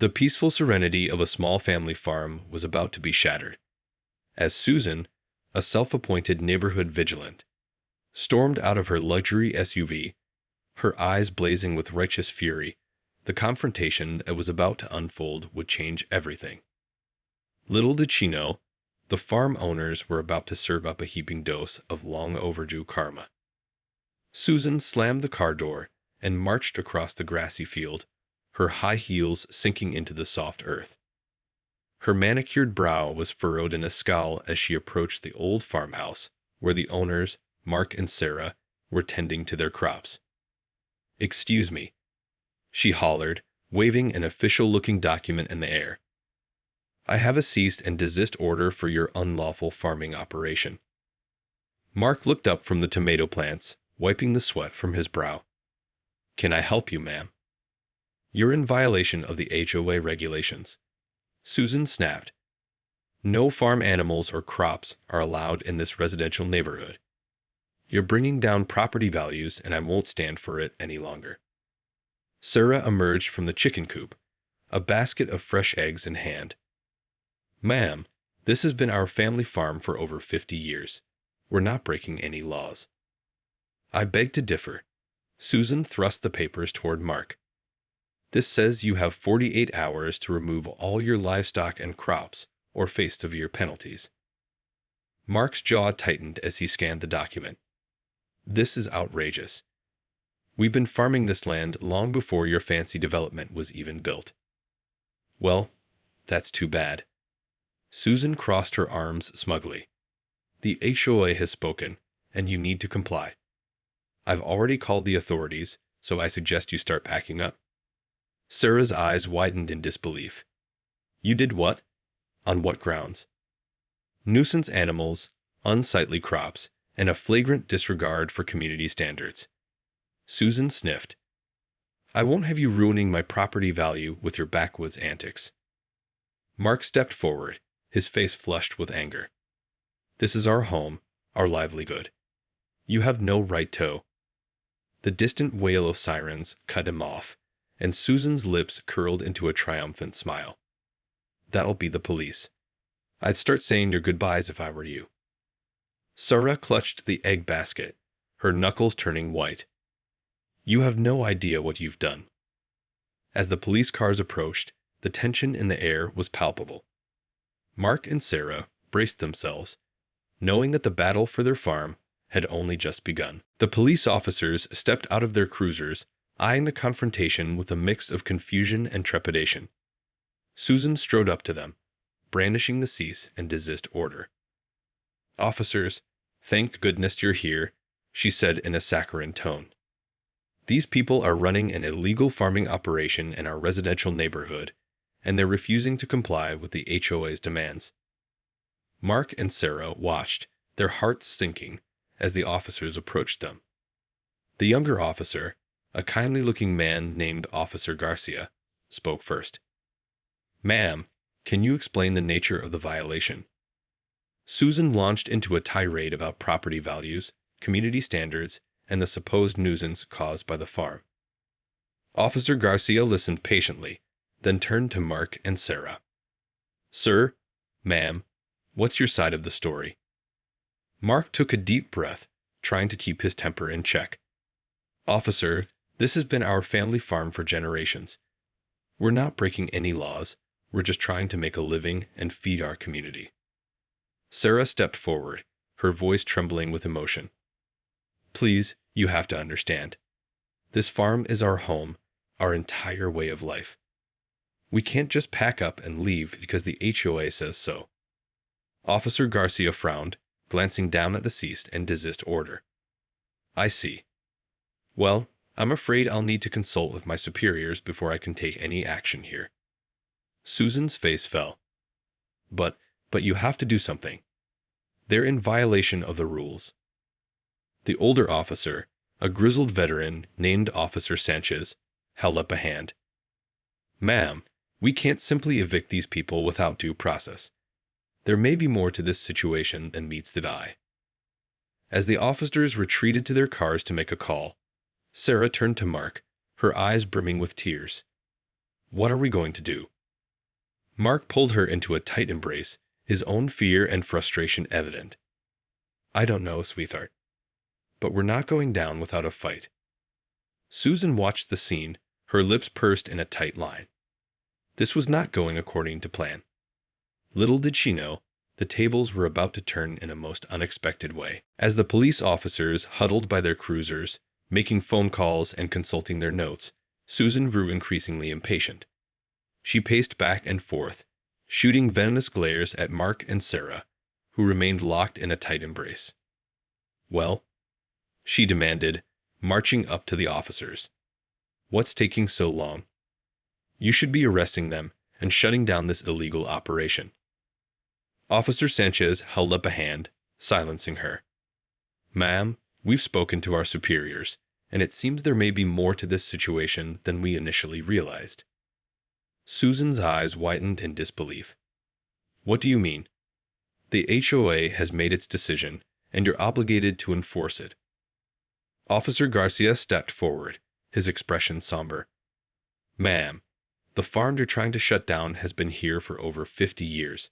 The peaceful serenity of a small family farm was about to be shattered, as Susan, a self-appointed neighborhood vigilant, stormed out of her luxury SUV, her eyes blazing with righteous fury. The confrontation that was about to unfold would change everything. Little did she know, the farm owners were about to serve up a heaping dose of long-overdue karma. Susan slammed the car door and marched across the grassy field, her high heels sinking into the soft earth. Her manicured brow was furrowed in a scowl as she approached the old farmhouse where the owners, Mark and Sarah, were tending to their crops. "Excuse me," she hollered, waving an official-looking document in the air. "I have a cease and desist order for your unlawful farming operation." Mark looked up from the tomato plants, wiping the sweat from his brow. "Can I help you, ma'am?" "You're in violation of the HOA regulations," Susan snapped. "No farm animals or crops are allowed in this residential neighborhood. You're bringing down property values, and I won't stand for it any longer." Sarah emerged from the chicken coop, a basket of fresh eggs in hand. "Ma'am, this has been our family farm for over 50 years. We're not breaking any laws." "I beg to differ." Susan thrust the papers toward Mark. "This says you have 48 hours to remove all your livestock and crops, or face severe penalties." Mark's jaw tightened as he scanned the document. "This is outrageous. We've been farming this land long before your fancy development was even built." "Well, that's too bad." Susan crossed her arms smugly. "The HOA has spoken, and you need to comply. I've already called the authorities, so I suggest you start packing up." Sarah's eyes widened in disbelief. "You did what? On what grounds?" "Nuisance animals, unsightly crops, and a flagrant disregard for community standards." Susan sniffed. "I won't have you ruining my property value with your backwoods antics." Mark stepped forward, his face flushed with anger. "This is our home, our livelihood. You have no right to—" The distant wail of sirens cut him off, and Susan's lips curled into a triumphant smile. "That'll be the police. I'd start saying your goodbyes if I were you." Sarah clutched the egg basket, her knuckles turning white. "You have no idea what you've done." As the police cars approached, the tension in the air was palpable. Mark and Sarah braced themselves, knowing that the battle for their farm had only just begun. The police officers stepped out of their cruisers, eyeing the confrontation with a mix of confusion and trepidation. Susan strode up to them, brandishing the cease and desist order. "Officers, thank goodness you're here," she said in a saccharine tone. "These people are running an illegal farming operation in our residential neighborhood, and they're refusing to comply with the HOA's demands." Mark and Sarah watched, their hearts sinking, as the officers approached them. The younger officer, a kindly-looking man named Officer Garcia, spoke first. "Ma'am, can you explain the nature of the violation?" Susan launched into a tirade about property values, community standards, and the supposed nuisance caused by the farm. Officer Garcia listened patiently, then turned to Mark and Sarah. "Sir, ma'am, what's your side of the story?" Mark took a deep breath, trying to keep his temper in check. "Officer, this has been our family farm for generations. We're not breaking any laws, we're just trying to make a living and feed our community." Sarah stepped forward, her voice trembling with emotion. "Please, you have to understand. This farm is our home, our entire way of life. We can't just pack up and leave because the HOA says so." Officer Garcia frowned, glancing down at the cease and desist order. "I see. Well, I'm afraid I'll need to consult with my superiors before I can take any action here." Susan's face fell. But you have to do something. They're in violation of the rules." The older officer, a grizzled veteran named Officer Sanchez, held up a hand. "Ma'am, we can't simply evict these people without due process. There may be more to this situation than meets the eye." As the officers retreated to their cars to make a call, Sarah turned to Mark, her eyes brimming with tears. What are we going to do? Mark pulled her into a tight embrace, his own fear and frustration evident. I don't know, sweetheart. But we're not going down without a fight. Susan watched the scene, her lips pursed in a tight line. This was not going according to plan. Little did she know, the tables were about to turn in a most unexpected way. As the police officers huddled by their cruisers, making phone calls and consulting their notes, Susan grew increasingly impatient. She paced back and forth, shooting venomous glares at Mark and Sarah, who remained locked in a tight embrace. Well, she demanded, marching up to the officers. What's taking so long? You should be arresting them and shutting down this illegal operation. Officer Sanchez held up a hand, silencing her. Ma'am, we've spoken to our superiors, and it seems there may be more to this situation than we initially realized. Susan's eyes widened in disbelief. What do you mean? The HOA has made its decision, and you're obligated to enforce it. Officer Garcia stepped forward, his expression somber. Ma'am, the farm you're trying to shut down has been here for over 50 years,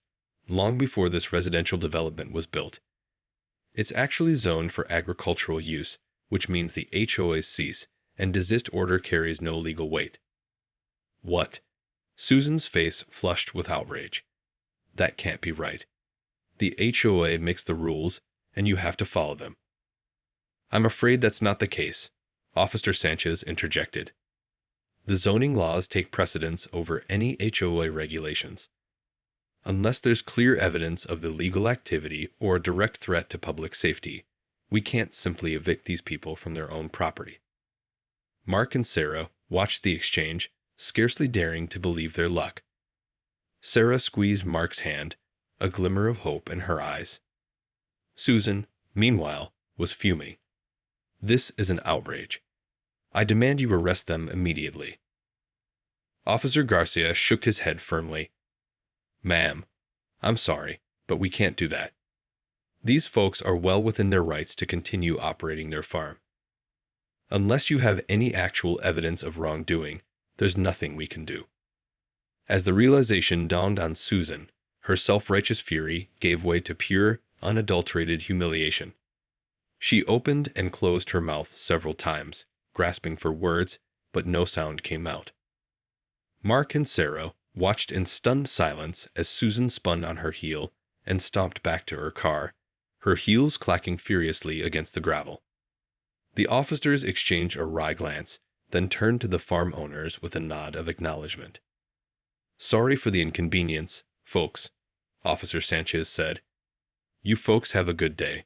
long before this residential development was built. It's actually zoned for agricultural use, which means the HOA's cease and desist order carries no legal weight. What? Susan's face flushed with outrage. That can't be right. The HOA makes the rules, and you have to follow them. I'm afraid that's not the case, Officer Sanchez interjected. The zoning laws take precedence over any HOA regulations. Unless there's clear evidence of illegal activity or a direct threat to public safety, we can't simply evict these people from their own property. Mark and Sarah watched the exchange, scarcely daring to believe their luck. Sarah squeezed Mark's hand, a glimmer of hope in her eyes. Susan, meanwhile, was fuming. This is an outrage. I demand you arrest them immediately. Officer Garcia shook his head firmly. Ma'am, I'm sorry, but we can't do that. These folks are well within their rights to continue operating their farm. Unless you have any actual evidence of wrongdoing, there's nothing we can do. As the realization dawned on Susan, her self-righteous fury gave way to pure, unadulterated humiliation. She opened and closed her mouth several times, grasping for words, but no sound came out. Mark and Sarah watched in stunned silence as Susan spun on her heel and stomped back to her car, her heels clacking furiously against the gravel. The officers exchanged a wry glance, then turned to the farm owners with a nod of acknowledgement. Sorry for the inconvenience, folks, Officer Sanchez said. You folks have a good day.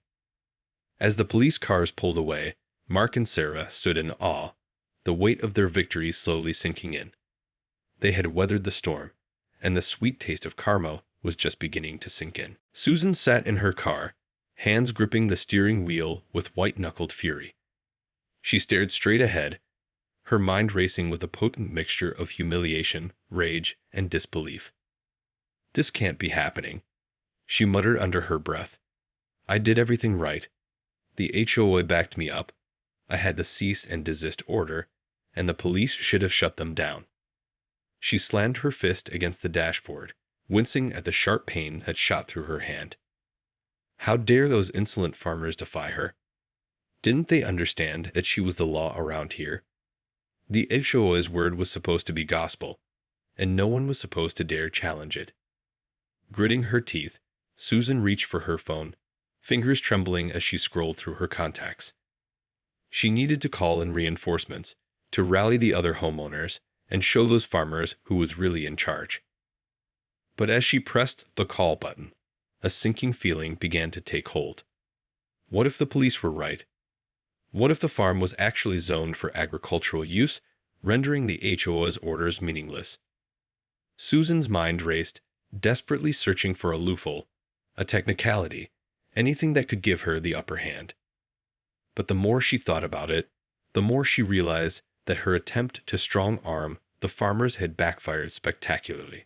As the police cars pulled away, Mark and Sarah stood in awe, the weight of their victory slowly sinking in. They had weathered the storm, and the sweet taste of karma was just beginning to sink in. Susan sat in her car, hands gripping the steering wheel with white-knuckled fury. She stared straight ahead, her mind racing with a potent mixture of humiliation, rage, and disbelief. This can't be happening, she muttered under her breath. I did everything right. The HOA backed me up. I had the cease and desist order, and the police should have shut them down. She slammed her fist against the dashboard, wincing at the sharp pain that shot through her hand. How dare those insolent farmers defy her? Didn't they understand that she was the law around here? The HOA's word was supposed to be gospel, and no one was supposed to dare challenge it. Gritting her teeth, Susan reached for her phone, fingers trembling as she scrolled through her contacts. She needed to call in reinforcements, to rally the other homeowners, and show those farmers who was really in charge. But as she pressed the call button, a sinking feeling began to take hold. What if the police were right? What if the farm was actually zoned for agricultural use, rendering the HOA's orders meaningless? Susan's mind raced, desperately searching for a loophole, a technicality, anything that could give her the upper hand. But the more she thought about it, the more she realized that her attempt to strong-arm the farmers had backfired spectacularly.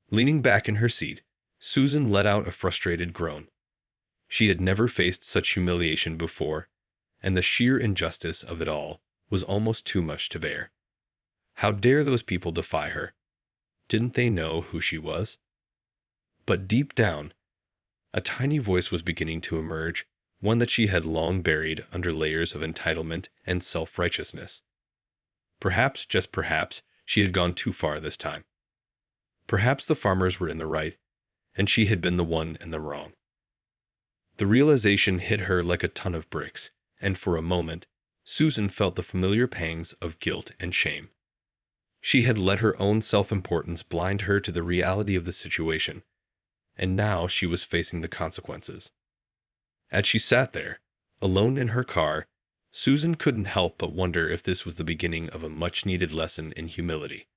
Leaning back in her seat, Susan let out a frustrated groan. She had never faced such humiliation before, and the sheer injustice of it all was almost too much to bear. How dare those people defy her? Didn't they know who she was? But deep down, a tiny voice was beginning to emerge, one that she had long buried under layers of entitlement and self-righteousness. Perhaps, just perhaps, she had gone too far this time. Perhaps the farmers were in the right, and she had been the one in the wrong. The realization hit her like a ton of bricks, and for a moment, Susan felt the familiar pangs of guilt and shame. She had let her own self-importance blind her to the reality of the situation, and now she was facing the consequences. As she sat there, alone in her car, Susan couldn't help but wonder if this was the beginning of a much-needed lesson in humility.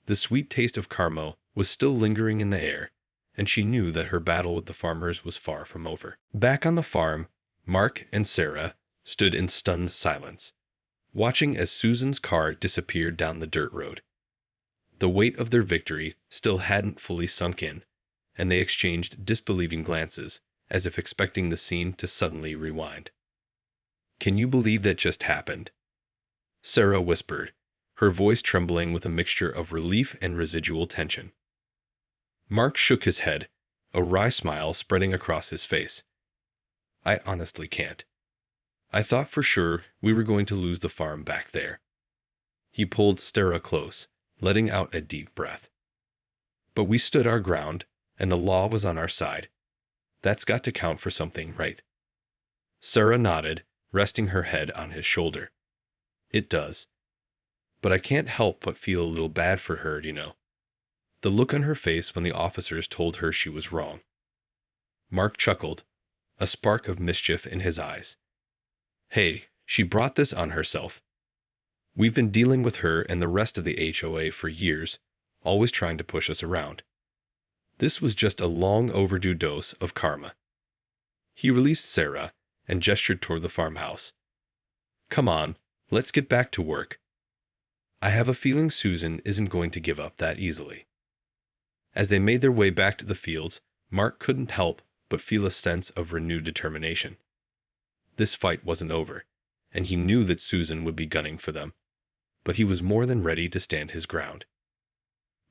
The sweet taste of karma was still lingering in the air, and she knew that her battle with the farmers was far from over. Back on the farm, Mark and Sarah stood in stunned silence, watching as Susan's car disappeared down the dirt road. The weight of their victory still hadn't fully sunk in, and they exchanged disbelieving glances, as if expecting the scene to suddenly rewind. "Can you believe that just happened?" Sarah whispered, her voice trembling with a mixture of relief and residual tension. Mark shook his head, a wry smile spreading across his face. "I honestly can't. I thought for sure we were going to lose the farm back there." He pulled Sarah close, letting out a deep breath. "But we stood our ground, and the law was on our side. That's got to count for something, right?" Sarah nodded, resting her head on his shoulder. "It does. But I can't help but feel a little bad for her, you know." The look on her face when the officers told her she was wrong. Mark chuckled, a spark of mischief in his eyes. "Hey, she brought this on herself. We've been dealing with her and the rest of the HOA for years, always trying to push us around. This was just a long overdue dose of karma." He released Sarah and gestured toward the farmhouse. "Come on, let's get back to work. I have a feeling Susan isn't going to give up that easily." As they made their way back to the fields, Mark couldn't help but feel a sense of renewed determination. This fight wasn't over, and he knew that Susan would be gunning for them, but he was more than ready to stand his ground.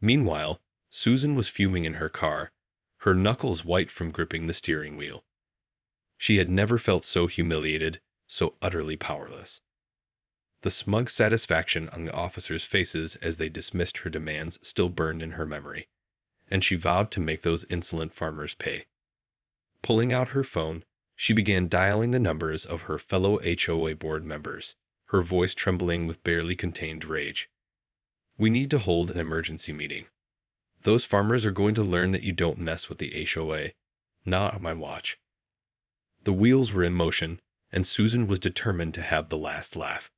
Meanwhile, Susan was fuming in her car, her knuckles white from gripping the steering wheel. She had never felt so humiliated, so utterly powerless. The smug satisfaction on the officers' faces as they dismissed her demands still burned in her memory, and she vowed to make those insolent farmers pay. Pulling out her phone, she began dialing the numbers of her fellow HOA board members, her voice trembling with barely contained rage. "We need to hold an emergency meeting. Those farmers are going to learn that you don't mess with the HOA. Not on my watch." The wheels were in motion, and Susan was determined to have the last laugh.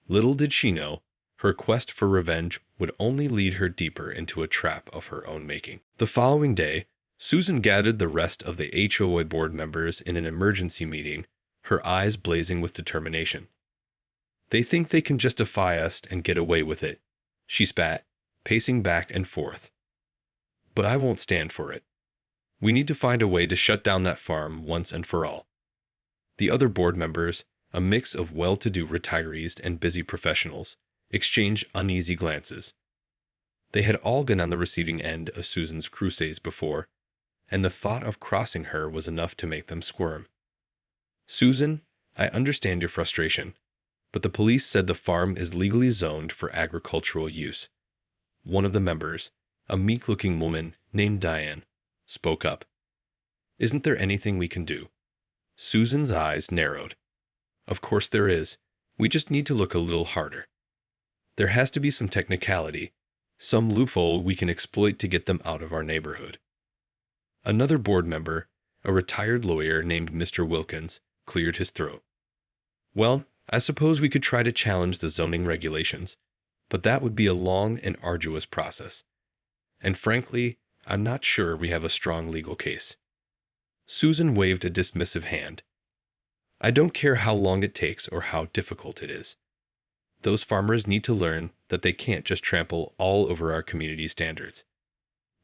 Little did she know, her quest for revenge would only lead her deeper into a trap of her own making. The following day, Susan gathered the rest of the HOA board members in an emergency meeting, her eyes blazing with determination. "They think they can just defy us and get away with it," she spat, pacing back and forth. "But I won't stand for it. We need to find a way to shut down that farm once and for all." The other board members, a mix of well-to-do retirees and busy professionals, exchanged uneasy glances. They had all been on the receiving end of Susan's crusades before, and the thought of crossing her was enough to make them squirm. "Susan, I understand your frustration, but the police said the farm is legally zoned for agricultural use." One of the members, a meek-looking woman named Diane, spoke up. "Isn't there anything we can do?" Susan's eyes narrowed. "Of course there is. We just need to look a little harder. There has to be some technicality, some loophole we can exploit to get them out of our neighborhood." Another board member, a retired lawyer named Mr. Wilkins, cleared his throat. "Well, I suppose we could try to challenge the zoning regulations, but that would be a long and arduous process. And frankly, I'm not sure we have a strong legal case." Susan waved a dismissive hand. "I don't care how long it takes or how difficult it is. Those farmers need to learn that they can't just trample all over our community standards.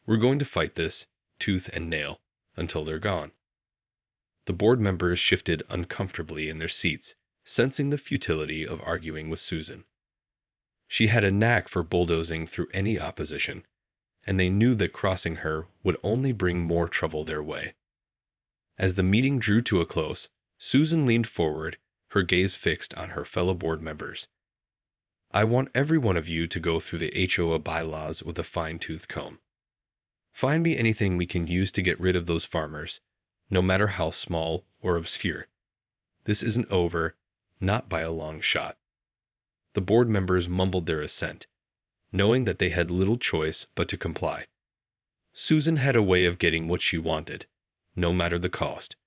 We're going to fight this, tooth and nail, until they're gone." The board members shifted uncomfortably in their seats, sensing the futility of arguing with Susan. She had a knack for bulldozing through any opposition, and they knew that crossing her would only bring more trouble their way. As the meeting drew to a close, Susan leaned forward, her gaze fixed on her fellow board members. "I want every one of you to go through the HOA bylaws with a fine-tooth comb. Find me anything we can use to get rid of those farmers, no matter how small or obscure. This isn't over, not by a long shot." The board members mumbled their assent, knowing that they had little choice but to comply. Susan had a way of getting what she wanted, no matter the cost.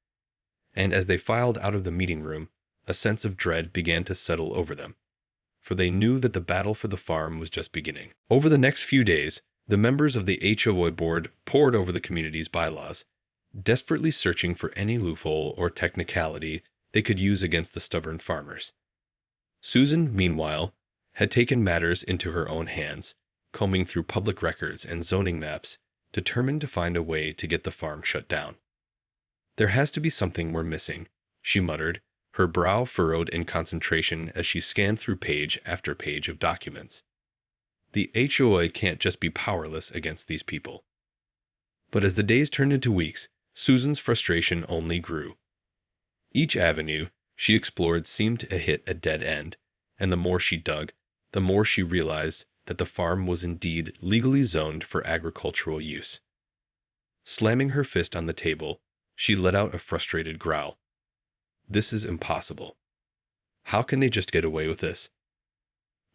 And as they filed out of the meeting room, a sense of dread began to settle over them, for they knew that the battle for the farm was just beginning. Over the next few days, the members of the HOA board pored over the community's bylaws, desperately searching for any loophole or technicality they could use against the stubborn farmers. Susan, meanwhile, had taken matters into her own hands, combing through public records and zoning maps, determined to find a way to get the farm shut down. "There has to be something we're missing," she muttered, her brow furrowed in concentration as she scanned through page after page of documents. The HOA can't just be powerless against these people. But as the days turned into weeks, Susan's frustration only grew. Each avenue she explored seemed to hit a dead end, and the more she dug, the more she realized that the farm was indeed legally zoned for agricultural use. Slamming her fist on the table, she let out a frustrated growl. "This is impossible. How can they just get away with this?"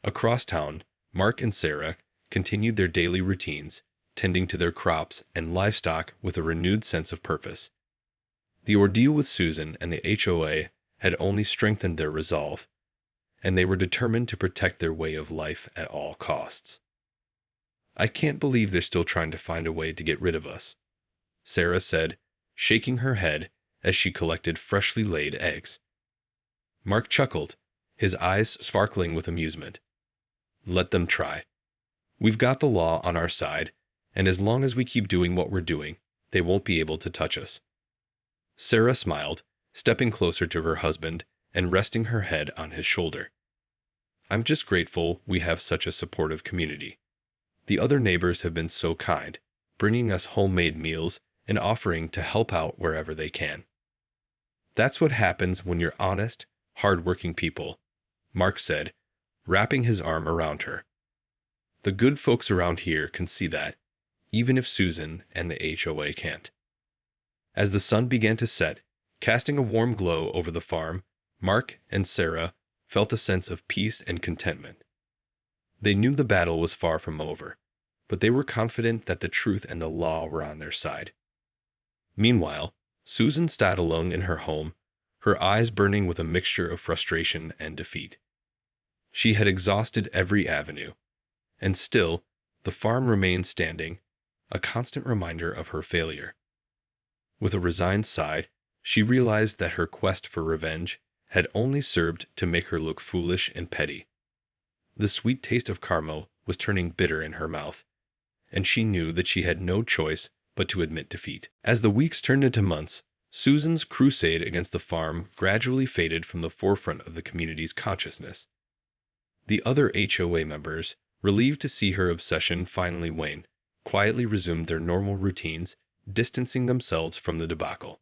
Across town, Mark and Sarah continued their daily routines, tending to their crops and livestock with a renewed sense of purpose. The ordeal with Susan and the HOA had only strengthened their resolve, and they were determined to protect their way of life at all costs. "I can't believe they're still trying to find a way to get rid of us," Sarah said, shaking her head as she collected freshly laid eggs. Mark chuckled, his eyes sparkling with amusement. "Let them try. We've got the law on our side, and as long as we keep doing what we're doing, they won't be able to touch us." Sarah smiled, stepping closer to her husband and resting her head on his shoulder. "I'm just grateful we have such a supportive community. The other neighbors have been so kind, bringing us homemade meals and offering to help out wherever they can. That's what happens when you're honest, hard-working people," Mark said, wrapping his arm around her. "The good folks around here can see that, even if Susan and the HOA can't." As the sun began to set, casting a warm glow over the farm, Mark and Sarah felt a sense of peace and contentment. They knew the battle was far from over, but they were confident that the truth and the law were on their side. Meanwhile, Susan sat alone in her home, her eyes burning with a mixture of frustration and defeat. She had exhausted every avenue, and still the farm remained standing, a constant reminder of her failure. With a resigned sigh, she realized that her quest for revenge had only served to make her look foolish and petty. The sweet taste of karma was turning bitter in her mouth, and she knew that she had no choice but to admit defeat. As the weeks turned into months, Susan's crusade against the farm gradually faded from the forefront of the community's consciousness. The other HOA members, relieved to see her obsession finally wane, quietly resumed their normal routines, distancing themselves from the debacle.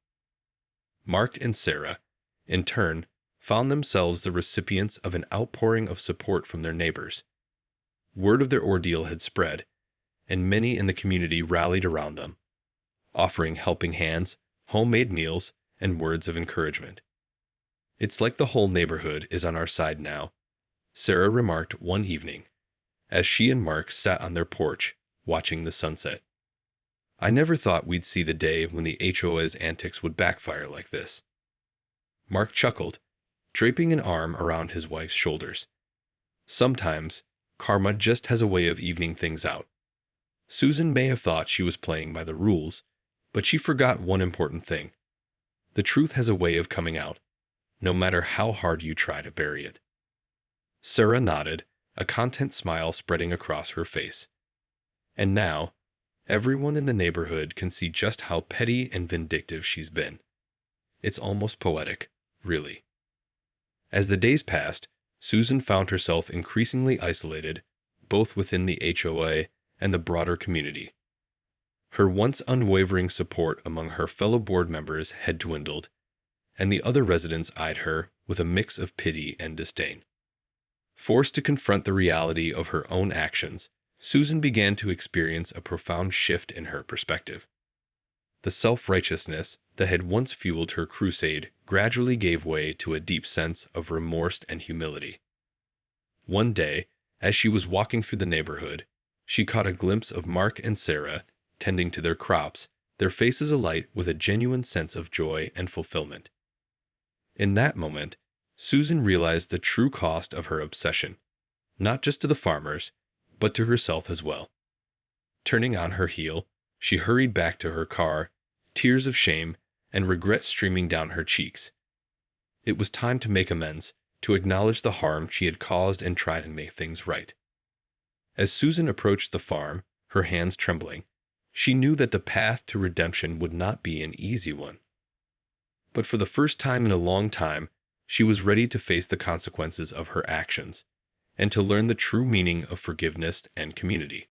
Mark and Sarah, in turn, found themselves the recipients of an outpouring of support from their neighbors. Word of their ordeal had spread, and many in the community rallied around them, offering helping hands, homemade meals, and words of encouragement. "It's like the whole neighborhood is on our side now," Sarah remarked one evening, as she and Mark sat on their porch, watching the sunset. "I never thought we'd see the day when the HOA's antics would backfire like this." Mark chuckled, draping an arm around his wife's shoulders. "Sometimes, karma just has a way of evening things out. Susan may have thought she was playing by the rules, but she forgot one important thing. The truth has a way of coming out, no matter how hard you try to bury it." Sarah nodded, a content smile spreading across her face. "And now, everyone in the neighborhood can see just how petty and vindictive she's been. It's almost poetic, really." As the days passed, Susan found herself increasingly isolated, both within the HOA and the broader community. Her once unwavering support among her fellow board members had dwindled, and the other residents eyed her with a mix of pity and disdain. Forced to confront the reality of her own actions, Susan began to experience a profound shift in her perspective. The self-righteousness that had once fueled her crusade gradually gave way to a deep sense of remorse and humility. One day, as she was walking through the neighborhood, she caught a glimpse of Mark and Sarah tending to their crops, their faces alight with a genuine sense of joy and fulfillment. In that moment, Susan realized the true cost of her obsession, not just to the farmers, but to herself as well. Turning on her heel, she hurried back to her car, tears of shame and regret streaming down her cheeks. It was time to make amends, to acknowledge the harm she had caused and try to make things right. As Susan approached the farm, her hands trembling, she knew that the path to redemption would not be an easy one. But for the first time in a long time, she was ready to face the consequences of her actions, and to learn the true meaning of forgiveness and community.